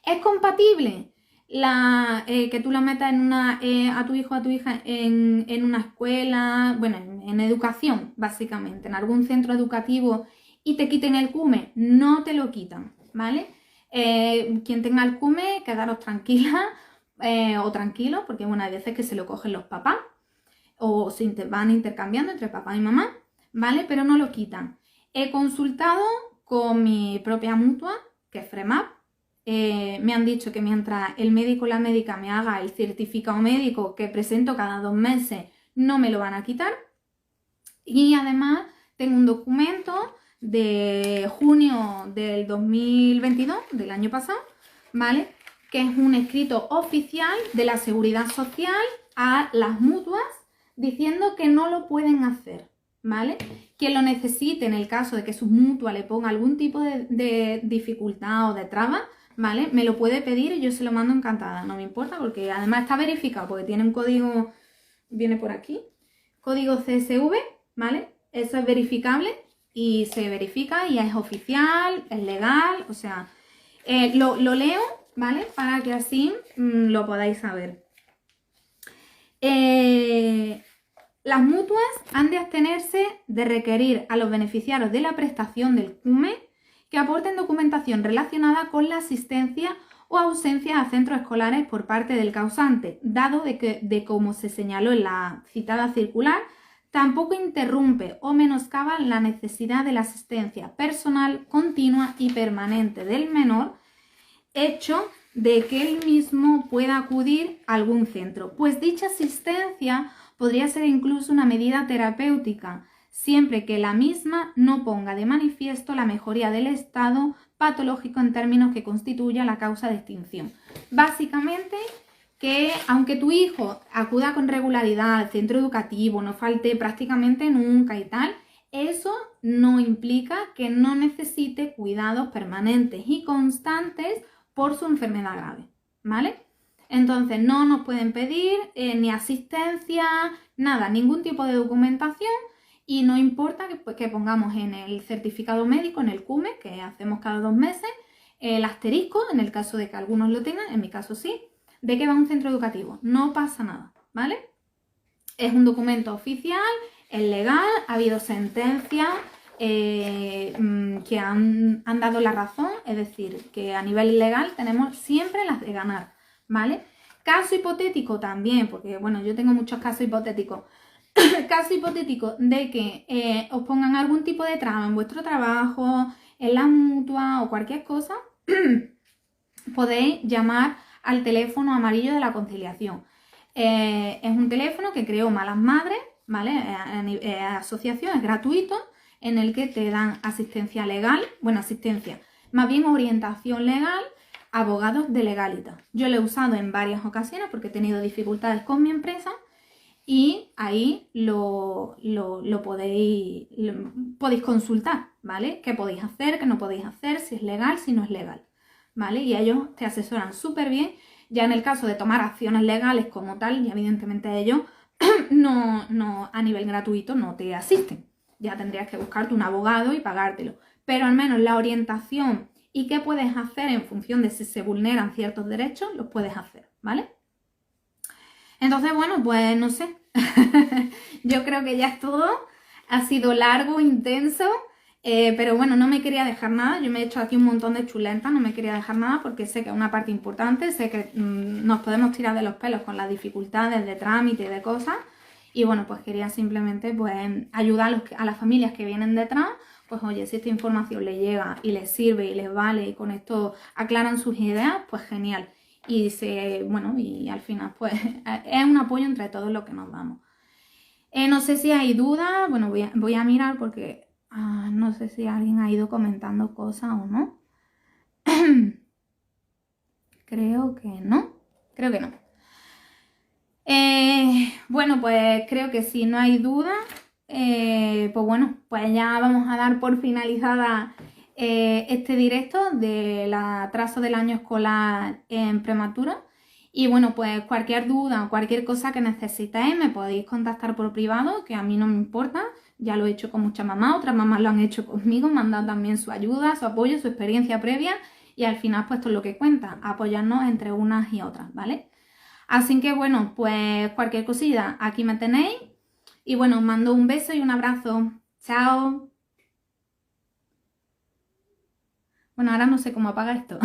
¿Es compatible que tú la metas a tu hijo o a tu hija en una escuela, bueno, en educación, básicamente, en algún centro educativo y te quiten el CUME? No te lo quitan, ¿vale? Quien tenga el CUME, quedaros tranquila o tranquilo, porque bueno, hay veces que se lo cogen los papás o se van intercambiando entre papá y mamá, ¿vale? Pero no lo quitan. He consultado con mi propia mutua, que es FREMAP. Me han dicho que mientras el médico o la médica me haga el certificado médico que presento cada 2 meses, no me lo van a quitar. Y además tengo un documento de junio del 2022, del año pasado, ¿vale? Que es un escrito oficial de la Seguridad Social a las mutuas diciendo que no lo pueden hacer, ¿vale? Quien lo necesite en el caso de que su mutua le ponga algún tipo de dificultad o de traba, ¿vale? Me lo puede pedir y yo se lo mando encantada, no me importa, porque además está verificado, porque tiene un código, viene por aquí, código CSV, ¿vale? Eso es verificable y se verifica y es oficial, es legal, o sea, lo leo, ¿vale? Para que así lo podáis saber. Las mutuas han de abstenerse de requerir a los beneficiarios de la prestación del CUME que aporten documentación relacionada con la asistencia o ausencia a centros escolares por parte del causante, dado de como se señaló en la citada circular, tampoco interrumpe o menoscaba la necesidad de la asistencia personal continua y permanente del menor, hecho de que él mismo pueda acudir a algún centro, pues dicha asistencia podría ser incluso una medida terapéutica, siempre que la misma no ponga de manifiesto la mejoría del estado patológico en términos que constituya la causa de extinción. Básicamente, que aunque tu hijo acuda con regularidad al centro educativo, no falte prácticamente nunca y tal, eso no implica que no necesite cuidados permanentes y constantes por su enfermedad grave, ¿vale? Entonces no nos pueden pedir ni asistencia, nada, ningún tipo de documentación y no importa que pongamos en el certificado médico, en el CUME, que hacemos cada 2 meses, el asterisco, en el caso de que algunos lo tengan, en mi caso sí, de que va a un centro educativo. No pasa nada, ¿vale? Es un documento oficial, es legal, ha habido sentencias que han dado la razón, es decir, que a nivel legal tenemos siempre las de ganar, ¿vale? Caso hipotético también, porque bueno, yo tengo muchos casos hipotéticos. Caso hipotético de que os pongan algún tipo de traba en vuestro trabajo, en la mutua o cualquier cosa, podéis llamar al teléfono amarillo de la conciliación. Es un teléfono que creó Malas Madres, ¿vale? Asociación, es gratuito, en el que te dan asistencia legal, bueno, asistencia, más bien orientación legal, abogados de Legalitas. Yo lo he usado en varias ocasiones porque he tenido dificultades con mi empresa y ahí lo podéis consultar, ¿vale? ¿Qué podéis hacer, qué no podéis hacer, si es legal, si no es legal, ¿vale? Y ellos te asesoran súper bien. Ya en el caso de tomar acciones legales como tal, y evidentemente ellos no a nivel gratuito no te asisten, ya tendrías que buscarte un abogado y pagártelo. Pero al menos la orientación y qué puedes hacer en función de si se vulneran ciertos derechos, los puedes hacer, ¿vale? Entonces, bueno, pues no sé. Yo creo que ya es todo. Ha sido largo, intenso, pero bueno, no me quería dejar nada. Yo me he hecho aquí un montón de chulentas, no me quería dejar nada porque sé que es una parte importante, sé que nos podemos tirar de los pelos con las dificultades de trámite y de cosas. Y bueno, pues quería simplemente pues ayudar a las familias que vienen detrás. Pues oye, si esta información les llega y les sirve y les vale y con esto aclaran sus ideas, pues genial. Bueno, y al final pues es un apoyo entre todos los que nos damos. No sé si hay dudas, bueno, voy a mirar porque no sé si alguien ha ido comentando cosas o no. Creo que no. Bueno, pues creo que si no hay duda, pues bueno, pues ya vamos a dar por finalizada este directo del atraso del año escolar en prematuro. Y bueno, pues cualquier duda o cualquier cosa que necesitéis me podéis contactar por privado, que a mí no me importa. Ya lo he hecho con muchas mamás, otras mamás lo han hecho conmigo, me han dado también su ayuda, su apoyo, su experiencia previa. Y al final, pues esto es lo que cuenta, apoyarnos entre unas y otras, ¿vale? Así que bueno, pues cualquier cosita, aquí me tenéis. Y bueno, os mando un beso y un abrazo. Chao. Bueno, ahora no sé cómo apaga esto.